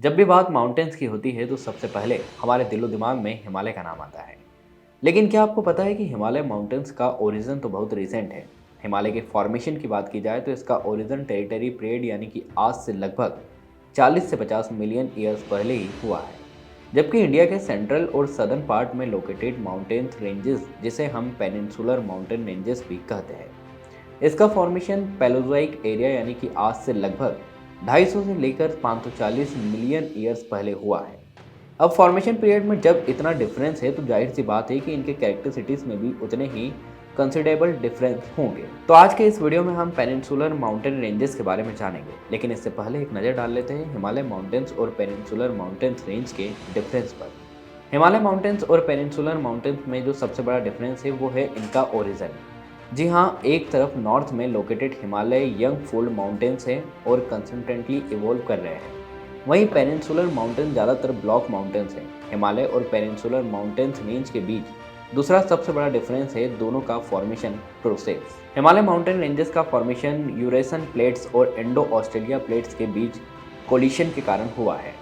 जब भी बात माउंटेन्स की होती है तो सबसे पहले हमारे दिलो दिमाग में हिमालय का नाम आता है। लेकिन क्या आपको पता है कि हिमालय माउंटेन्स का ओरिजिन तो बहुत रिसेंट है। हिमालय के फॉर्मेशन की बात की जाए तो इसका ओरिजिन टेरिटरी पीरियड यानी कि आज से लगभग 40 से 50 मिलियन ईयर्स पहले ही हुआ है। जबकि इंडिया के सेंट्रल और सदर्न पार्ट में लोकेटेड माउंटेन्स रेंजेस, जिसे हम पेनिनसुलर माउंटेन रेंजेस भी कहते हैं, इसका फॉर्मेशन पैलोजोइक एरिया यानी कि आज से लगभग 250 से लेकर 540 मिलियन ईयर्स पहले हुआ है। अब फॉर्मेशन पीरियड में जब इतना डिफरेंस है तो जाहिर सी बात है कि इनके कैरेक्टरिस्टिक्स में भी उतने ही कंसिडरेबल डिफरेंस होंगे। तो आज के इस वीडियो में हम पेनिनसुलर माउंटेन रेंजेस के बारे में जानेंगे, लेकिन इससे पहले एक नज़र डाल लेते हैं हिमालय माउंटेन्स और पेनिनसुलर माउंटेन्स रेंज के डिफरेंस पर। हिमालय माउंटेन्स और पेनिनसुलर माउंटेन्स में जो सबसे बड़ा डिफरेंस है वो है इनका ओरिजिन। जी हाँ, एक तरफ नॉर्थ में located Himalaya young fold mountains है और कंसिस्टेंटली इवोल्व कर रहे हैं। वहीं पेनिनसुलर माउंटेन ज़्यादातर ब्लॉक माउंटेन्स हैं। हिमालय और पेनिनसुलर माउंटेन्स रेंज के बीच दूसरा सबसे बड़ा डिफरेंस है दोनों का formation process. Himalaya mountain ranges का फॉर्मेशन यूरेशियन प्लेट्स और इंडो ऑस्ट्रेलिया प्लेट्स के बीच कोलिशन के कारण हुआ है।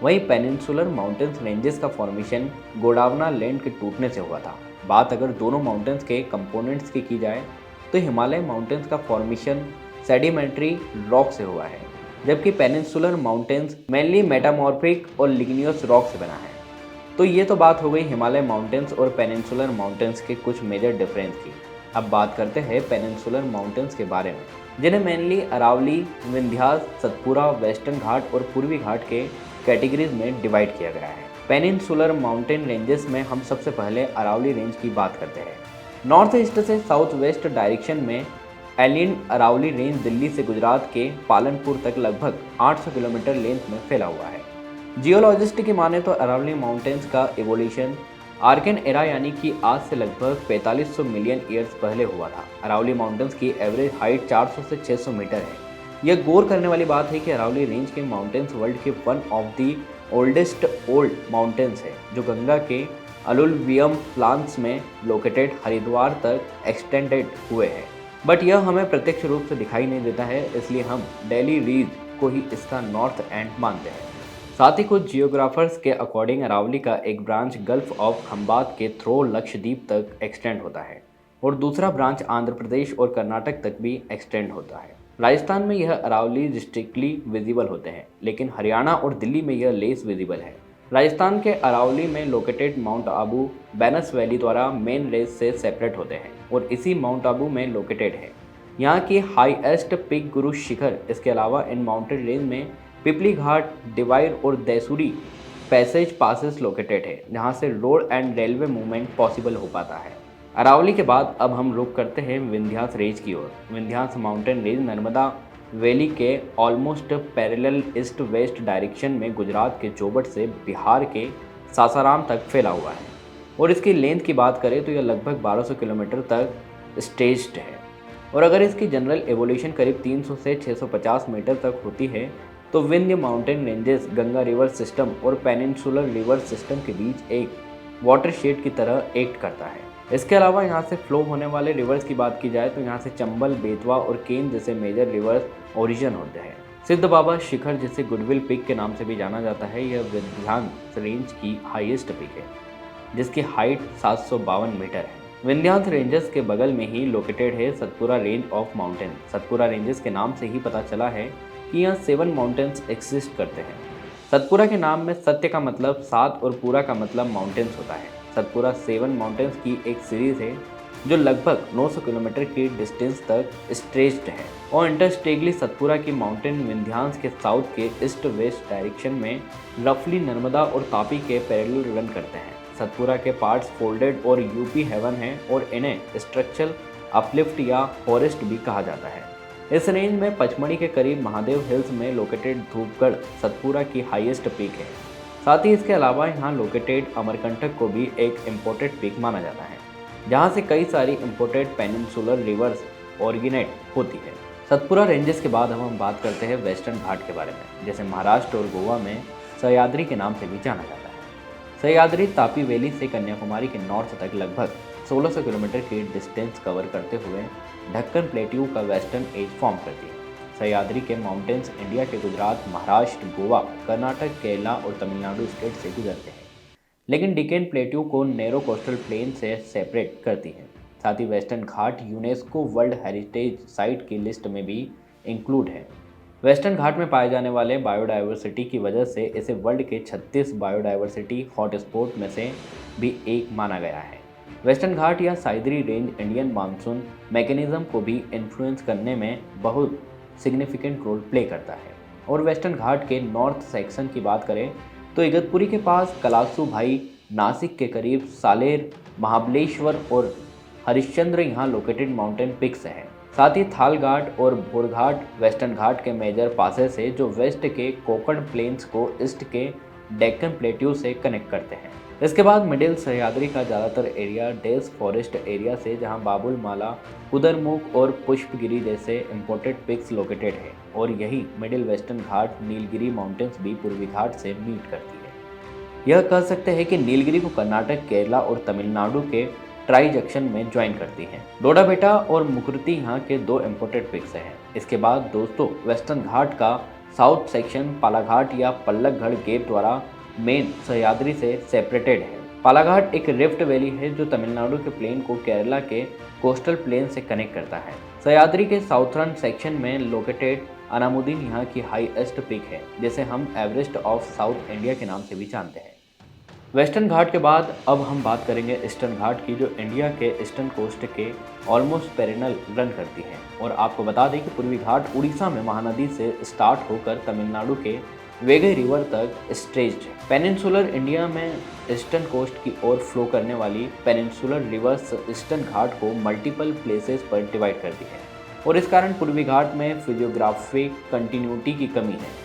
वहीं पेनिनसुलर माउंटेन्स रेंजेस का फॉर्मेशन गोंडवाना लैंड के टूटने से हुआ था। बात अगर दोनों माउंटेन्स के कंपोनेंट्स की जाए तो हिमालय माउंटेन्स का फॉर्मेशन सेडिमेंट्री रॉक से हुआ है, जबकि पेनिनसुलर माउंटेन्स मेनली मेटामॉर्फिक और लिग्नियस रॉक से बना है। तो ये तो बात हो गई हिमालय माउंटेन्स और पेनिनसुलर माउंटेन्स के कुछ मेजर डिफरेंस की। अब बात करते हैं पेनिनसुलर माउंटेन्स के बारे में, जिन्हें मेनली अरावली, विंध्यास, सतपुरा, वेस्टर्न घाट और पूर्वी घाट के कैटेगरीज में डिवाइड किया गया है। पेनिनसुलर माउंटेन रेंजेस में हम सबसे पहले अरावली रेंज की बात करते हैं। नॉर्थ ईस्ट से साउथ वेस्ट डायरेक्शन में एलियन अरावली रेंज दिल्ली से गुजरात के पालनपुर तक लगभग 800 किलोमीटर लेंथ में फैला हुआ है। जियोलॉजिस्ट की माने तो अरावली माउंटेन्स का इवोल्यूशन आर्कन एरा यानी कि आज से लगभग 4500 मिलियन ईयर्स पहले हुआ था। अरावली माउंटेन्स की एवरेज हाइट 400 से 600 मीटर है। यह गौर करने वाली बात है कि अरावली रेंज के माउंटेन्स वर्ल्ड के one of the oldest old mountains है, जो गंगा के अलुवियम प्लान्स में लोकेटेड हरिद्वार तक एक्सटेंडेड हुए हैं। बट यह हमें प्रत्यक्ष रूप से दिखाई नहीं देता है, इसलिए हम दिल्ली रीज को ही इसका नॉर्थ एंड मानते हैं। साथ ही कुछ जियोग्राफर्स के अकॉर्डिंग अरावली का एक ब्रांच गल्फ ऑफ खंबात के थ्रो लक्षद्वीप तक एक्सटेंड होता है और दूसरा ब्रांच आंध्र प्रदेश और कर्नाटक तक भी एक्सटेंड होता है। राजस्थान में यह अरावली डिस्ट्रिक्टली विजिबल होते हैं, लेकिन हरियाणा और दिल्ली में यह लेस विजिबल है। राजस्थान के अरावली में लोकेटेड माउंट आबू बैनस वैली द्वारा मेन रेंज से सेपरेट होते हैं और इसी माउंट आबू में लोकेटेड है। यहाँ की हाईएस्ट पिक गुरु शिखर। इसके अलावा इन माउंटेन रेंज में पिपली घाट, डिवाइर और दैसूरी पैसेज पासेस लोकेटेड है, जहाँ से road and railway movement possible हो पाता है। अरावली के बाद अब हम रुक करते हैं विंध्यास रेंज की ओर। Vindhyas mountain range Narmada valley के almost parallel east west direction में गुजरात के जोबट से बिहार के सासाराम तक फैला हुआ है और इसकी लेंथ की बात करें तो यह लगभग 1200 किलोमीटर तक स्ट्रेच्ड है। और अगर इसकी जनरल एवोल्यूशन करीब 300 से 650 मीटर तक होती है तो Vindhya mountain ranges Ganga river system और पेनिनसुलर रिवर सिस्टम के बीच एक वाटरशेड की तरह एक्ट करता है। इसके अलावा यहाँ से फ्लो होने वाले रिवर्स की बात की जाए तो यहाँ से चंबल, बेतवा और केन जैसे मेजर रिवर्स ओरिजिन होते हैं। सिद्ध बाबा शिखर, जिसे गुडविल पिक के नाम से भी जाना जाता है, यह विंध्यांस रेंज की हाईएस्ट पिक है, जिसकी हाइट 752 मीटर है। विंध्यांस रेंजेस के बगल में ही लोकेटेड है Satpura range of mountain. Satpura ranges के नाम से ही पता चला है कि यहाँ 7 माउंटेन्स एक्सिस्ट करते हैं। सतपुरा के नाम में सत्य का मतलब 7 और पूरा का मतलब माउंटेन्स होता है। सतपुरा 7 माउंटेन्स की एक सीरीज है जो लगभग 900 किलोमीटर की डिस्टेंस तक स्ट्रेच्ड है और इंटरस्टेगली सतपुरा की माउंटेन विंध्यांस के साउथ के ईस्ट वेस्ट डायरेक्शन में रफली नर्मदा और तापी के पैरेलल रन करते हैं। सतपुरा के पार्ट्स फोल्डेड और यूपी हेवन हैं और इन्हें स्ट्रक्चरल अपलिफ्ट या फॉरेस्ट भी कहा जाता है। इस रेंज में पचमढ़ी के करीब महादेव हिल्स में लोकेटेड धूपगढ़ सतपुरा की हाईएस्ट पीक है। साथ ही इसके अलावा यहाँ लोकेटेड अमरकंटक को भी एक इम्पोर्टेड पीक माना जाता है, जहाँ से कई सारी इम्पोर्टेड पेनिनसुलर रिवर्स ओरिजिनेट होती है। सतपुरा रेंजेस के बाद हम बात करते हैं वेस्टर्न घाट के बारे में, जैसे महाराष्ट्र और गोवा में सह्याद्री के नाम से भी जाना जाता है। सह्याद्री तापी वैली से कन्याकुमारी के नॉर्थ तक लगभग 1600 किलोमीटर की डिस्टेंस कवर करते हुए ढक्कन प्लेट्यू का वेस्टर्न एज फॉर्म करती है। सह्याद्री के माउंटेन्स इंडिया के गुजरात, महाराष्ट्र, गोवा, कर्नाटक, केरला और तमिलनाडु स्टेट से गुजरते हैं, लेकिन डिकेन प्लेट्यू को नैरो कोस्टल प्लेन से सेपरेट करती है। साथ ही वेस्टर्न घाट यूनेस्को वर्ल्ड हेरिटेज साइट की लिस्ट में भी इंक्लूड है। वेस्टर्न घाट में पाए जाने वाले बायोडाइवर्सिटी की वजह से इसे वर्ल्ड के 36 बायोडाइवर्सिटी हॉटस्पॉट में से भी एक माना गया है। वेस्टर्न घाट या साइदरी रेंज इंडियन मानसून मैकेनिज्म को भी इन्फ्लुएंस करने में बहुत सिग्निफिकेंट रोल प्ले करता है। और वेस्टर्न घाट के नॉर्थ सेक्शन की बात करें तो इगतपुरी के पास कलासू भाई, नासिक के करीब सालेर, महाबलेश्वर और हरिश्चंद्र यहाँ लोकेटेड माउंटेन पिक्स हैं। साथ ही थाल घाट और बोरघाट वेस्टर्न घाट के मेजर पासेस है जो वेस्ट के कोकण प्लेन्स को ईस्ट के डेक्कन प्लेट्यू से कनेक्ट करते हैं। इसके बाद मिडिल सह्याद्री का ज़्यादातर एरिया डेल्स फॉरेस्ट एरिया से, जहां बाबुल माला, कुदरमुख और पुष्पगिरी जैसे इम्पोर्टेड पिक्स लोकेटेड है। और यही मिडिल वेस्टर्न घाट नीलगिरी माउंटेन्स भी पूर्वी घाट से मीट करती है। यह कह सकते हैं कि नीलगिरी को कर्नाटक, केरला और तमिलनाडु के ट्राई जंक्शन में ज्वाइन करती हैं। डोडाबेटा और मुकुरती यहाँ के दो इम्पोर्टेड पिक्स हैं। इसके बाद दोस्तों वेस्टर्न घाट का साउथ सेक्शन पालाघाट या पल्लकगढ़ गेप द्वारा मेन सह्याद्री से सेपरेटेड है। पालाघाट एक रिफ्ट वैली है जो तमिलनाडु के प्लेन को केरला के कोस्टल प्लेन से कनेक्ट करता है। सह्याद्री के साउथर्न सेक्शन में लोकेटेड अनामुद्दीन यहाँ की हाईएस्ट पीक है, जिसे हम एवरेस्ट ऑफ साउथ इंडिया के नाम से भी जानते हैं। वेस्टर्न घाट के बाद अब हम बात करेंगे ईस्टर्न घाट की, जो इंडिया के ईस्टर्न कोस्ट के ऑलमोस्ट पेरिनल रन करती है। और आपको बता दें कि पूर्वी घाट उड़ीसा में महानदी से स्टार्ट होकर तमिलनाडु के वेगई रिवर तक स्ट्रेच्ड है। पेनिनसुलर इंडिया में ईस्टर्न कोस्ट की ओर फ्लो करने वाली पेनिनसुलर रिवर्स ईस्टर्न घाट को मल्टीपल प्लेसेस पर डिवाइड करती है और इस कारण पूर्वी घाट में फिजियोग्राफिक कंटिन्यूटी की कमी है।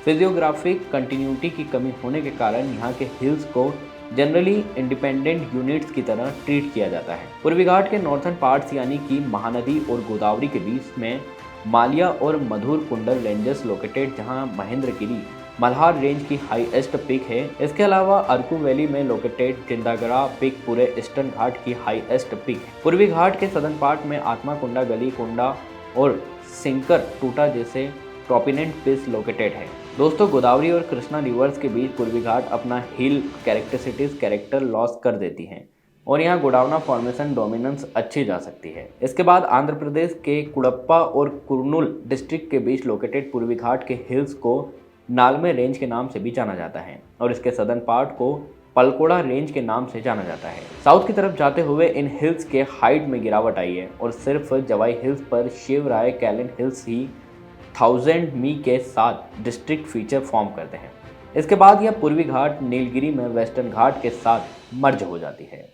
फिजियोग्राफिक कंटिन्यूटी की कमी होने के कारण यहाँ के हिल्स को जनरली इंडिपेंडेंट यूनिट्स की तरह ट्रीट किया जाता है। पूर्वी घाट के नॉर्थर्न पार्ट्स यानी कि महानदी और गोदावरी के बीच में मालिया और मधुर कुंडल रेंजेस लोकेटेड, जहाँ महेंद्रगिरी मल्हार रेंज की हाईएस्ट पीक है। इसके अलावा अरकू वैली में लोकेटेड जिंदागरा पीक पूरे ईस्टर्न घाट की हाईएस्ट पीक है। पूर्वी घाट के सदर्न पार्ट में आत्मा कुंडा, गली कुंडा और सिंकर टूटा जैसे प्रोपिनेंट पीक्स लोकेटेड है। दोस्तों गोदावरी और कृष्णा रिवर्स के बीच पूर्वी घाट अपना हिल कैरेक्टर लॉस कर देती हैं और यहाँ गोडावना फॉर्मेशन डोमिनेंस अच्छी जा सकती है। इसके बाद आंध्र प्रदेश के कुड़प्पा और कुर्नूल डिस्ट्रिक्ट के बीच लोकेटेड पूर्वी घाट के हिल्स को नालमे रेंज के नाम से भी जाना जाता है और इसके सदर्न पार्ट को पलकोड़ा रेंज के नाम से जाना जाता है। साउथ की तरफ जाते हुए इन हिल्स के हाइट में गिरावट आई है और सिर्फ जवाई हिल्स पर शिवराय कैलेंड हिल्स ही 1000 मी के साथ डिस्ट्रिक्ट फीचर फॉर्म करते हैं। इसके बाद यह पूर्वी घाट नीलगिरी में वेस्टर्न घाट के साथ मर्ज हो जाती है।